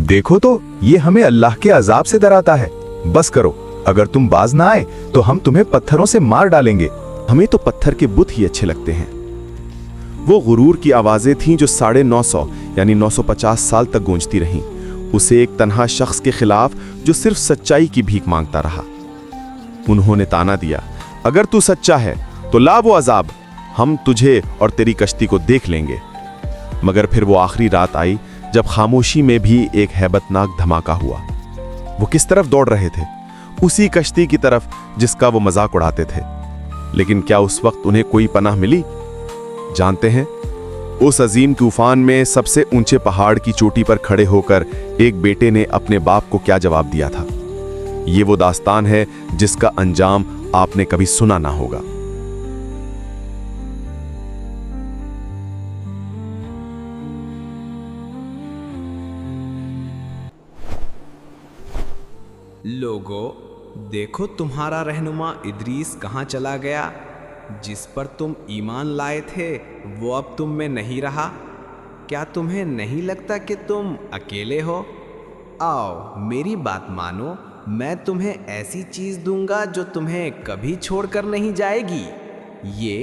देखो तो ये हमें अल्लाह के अजाब से डराता है। बस करो, अगर तुम बाज ना आए तो हम तुम्हें पत्थरों से मार डालेंगे। हमें तो पत्थर के बुत ही अच्छे लगते हैं। वो गुरूर की आवाजें थीं जो 950 यानी 950 साल तक गूंजती रहीं, उसे एक तन्हा शख्स के खिलाफ जो सिर्फ सच्चाई की भीख मांगता रहा। उन्होंने ताना दिया, अगर तू सच्चा है तो ला वो अजाब, हम तुझे और तेरी कश्ती को देख लेंगे। मगर फिर वो आखिरी रात आई जब खामोशी में भी एक हैबतनाक धमाका हुआ। वो किस तरफ दौड़ रहे थे? उसी कश्ती की तरफ जिसका वो मजाक उड़ाते थे। लेकिन क्या उस वक्त उन्हें कोई पनाह मिली? जानते हैं, उस अजीम तूफान में सबसे ऊंचे पहाड़ की चोटी पर खड़े होकर एक बेटे ने अपने बाप को क्या जवाब दिया था। ये वो दास्तान है जिसका अंजाम आपने कभी सुना ना होगा। लोगों, देखो तुम्हारा रहनुमा इदरीस कहाँ चला गया। जिस पर तुम ईमान लाए थे वो अब तुम में नहीं रहा। क्या तुम्हें नहीं लगता कि तुम अकेले हो? आओ मेरी बात मानो, मैं तुम्हें ऐसी चीज दूंगा जो तुम्हें कभी छोड़कर नहीं जाएगी। ये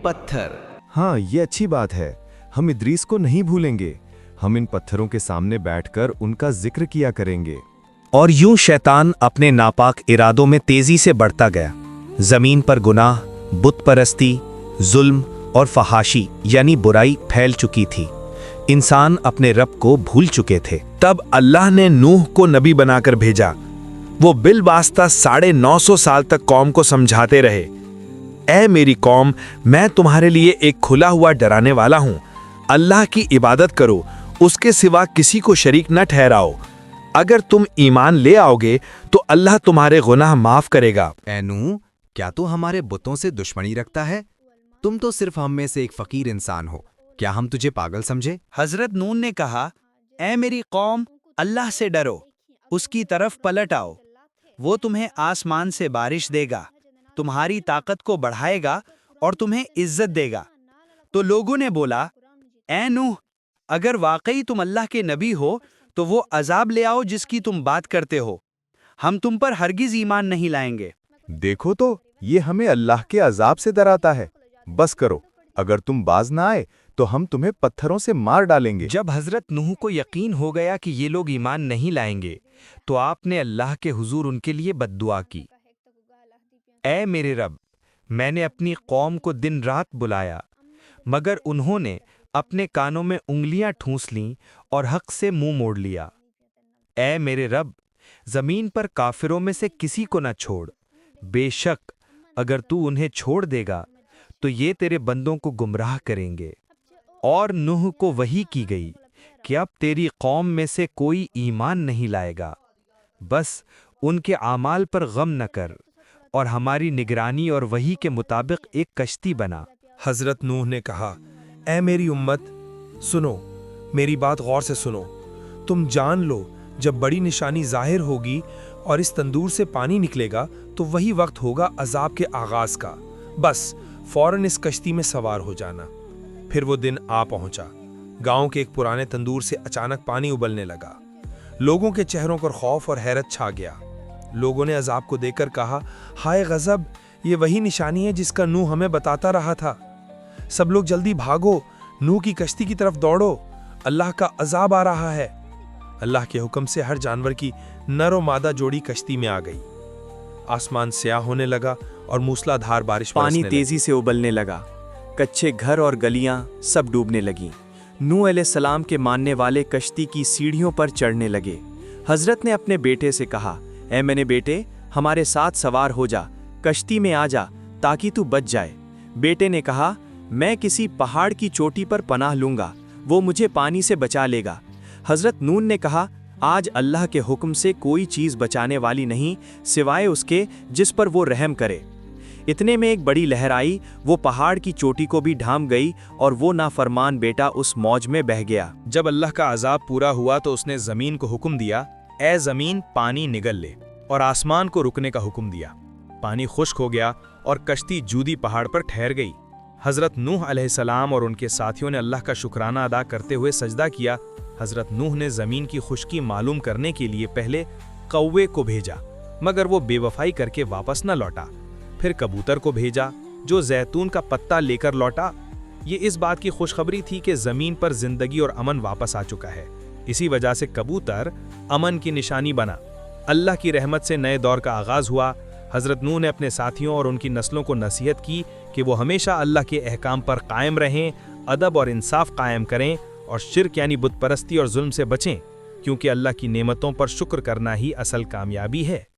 पत्थर। हाँ, ये अच्छी बात है। हम इदरीस को नहीं भूलेंगे। हम इन पत्थरों के सामने बैठकर उनका जिक्र किया करेंगे। और यूं शैतान अपने नापाक इरादों में तेजी से बढ़ता गया। जमीन पर गुनाह, बुत परस्ती, जुल्म और फहाशी यानी बुराई फैल चुकी थी। इंसान अपने रब को भूल चुके थे। तब अल्लाह ने नूह को नबी बनाकर भेजा। वो बिलवास्ता 950 साल तक कौम को समझाते रहे, ऐ मेरी कौम, मैं तुम्हारे लिए एक खुला हुआ डराने वाला हूं। अल्लाह की इबादत करो, उसके सिवा किसी को शरीक न ठहराओ। अगर तुम ईमान ले आओगे तो अल्लाह तुम्हारे गुनाह माफ करेगा। ऐ नूह, क्या तू हमारे बुतों से दुश्मनी रखता है? तुम तो सिर्फ हम में से एक फकीर इंसान हो। क्या हम तुझे पागल समझे? हजरत नून ने कहा, ऐ मेरी कौम, अल्लाह से डरो, उसकी तरफ पलट आओ। वो तुम्हें आसमान से बारिश देगा, तुम्हारी ताकत को बढ़ाएगा और तुम्हें इज्जत देगा। तो लोगों ने बोला, ऐ नूह, अगर वाकई तुम अल्लाह के नबी हो तो वो अजाब ले आओ जिसकी तुम बात करते हो। हम तुम पर हरगिज ईमान नहीं लाएंगे। देखो तो ये हमें अल्लाह के अजाब से डराता है। बस करो, अगर तुम बाज ना आए तो हम तुम्हें पत्थरों से मार डालेंगे। जब हजरत नूह को यकीन हो गया कि ये लोग ईमान नहीं लाएंगे, तो आपने अल्लाह के हुजूर उनके लिए बद्दुआ की। ऐ मेरे रब, मैंने अपनी कौम को दिन रात बुलाया, मगर उन्होंने अपने कानों में उंगलियां ठूंस लीं और हक से मुंह मोड़ लिया। ऐ मेरे रब, जमीन पर काफिरों में से किसी को न छोड़। बेशक अगर तू उन्हें छोड़ देगा तो ये तेरे बंदों को गुमराह करेंगे। और नूह को वही की गई कि अब तेरी कौम में से कोई ईमान नहीं लाएगा। बस उनके आमाल पर गम न कर और हमारी निगरानी और वही के मुताबिक एक कश्ती बना। हजरत नूह ने कहा, ऐ मेरी उम्मत, सुनो, मेरी बात गौर से सुनो। तुम जान लो, जब बड़ी निशानी जाहिर होगी और इस तंदूर से पानी निकलेगा तो वही वक्त होगा अजाब के आगाज का। बस फौरन इस कश्ती में सवार हो जाना। फिर वो दिन आ पहुंचा। गांव के एक पुराने तंदूर से अचानक पानी उबलने लगा। लोगों के चेहरों पर खौफ और हैरत छा गया। लोगों ने अजाब को देखकर कहा, हाय गजब, ये वही निशानी है जिसका नूह हमें बताता रहा था। सब लोग जल्दी भागो, नूह की कश्ती की तरफ दौड़ो, अल्लाह का अजाब आ रहा है। अल्लाह के हुक्म से हर जानवर की नर और मादा जोड़ी कश्ती में आ गई। आसमान स्याह होने लगा और मूसलाधार बारिश पानी तेजी से उबलने लगा। कच्चे घर और गलियां सब डूबने लगीं। नूह अलैहिस्सलाम के मानने वाले कश्ती की सीढ़ियों पर चढ़ने लगे। हजरत ने अपने बेटे से कहा, ऐ मेरे बेटे, हमारे साथ सवार हो जा, कश्ती में आ जा ताकि तू बच जाए। बेटे ने कहा, मैं किसी पहाड़ की चोटी पर पनाह लूंगा, वो मुझे पानी से बचा लेगा। हजरत नून ने कहा, आज अल्लाह के हुक्म से कोई चीज़ बचाने वाली नहीं सिवाय उसके जिस पर वो रहम करे। इतने में एक बड़ी लहर आई, वो पहाड़ की चोटी को भी ढांप गई और वो नाफरमान बेटा उस मौज में बह गया। जब अल्लाह का अजाब पूरा हुआ तो उसने जमीन को हुक्म दिया, ऐ जमीन पानी निगल ले, और आसमान को रुकने का हुक्म दिया। पानी खुश्क हो गया और कश्ती जूदी पहाड़ पर ठहर गई। हजरत नूह अलैहिस्सलाम और उनके साथियों ने अल्लाह का शुक्राना अदा करते हुए सजदा किया حضرت نوح نے زمین کی خشکی معلوم کرنے کے لیے پہلے کوے کو بھیجا، مگر وہ بے وفائی کر کے واپس نہ لوٹا۔ پھر کبوتر کو بھیجا جو زیتون کا پتا لے کر لوٹا۔ یہ اس بات کی خوشخبری تھی کہ زمین پر زندگی اور امن واپس آ چکا ہے۔ اسی وجہ سے کبوتر امن کی نشانی بنا۔ اللہ کی رحمت سے نئے دور کا آغاز ہوا۔ حضرت نوح نے اپنے ساتھیوں اور ان کی نسلوں کو نصیحت کی کہ وہ ہمیشہ اللہ کے احکام پر قائم رہیں، ادب اور انصاف قائم کریں اور شرک یعنی بت پرستی اور ظلم سے بچیں، کیونکہ اللہ کی نعمتوں پر شکر کرنا ہی اصل کامیابی ہے۔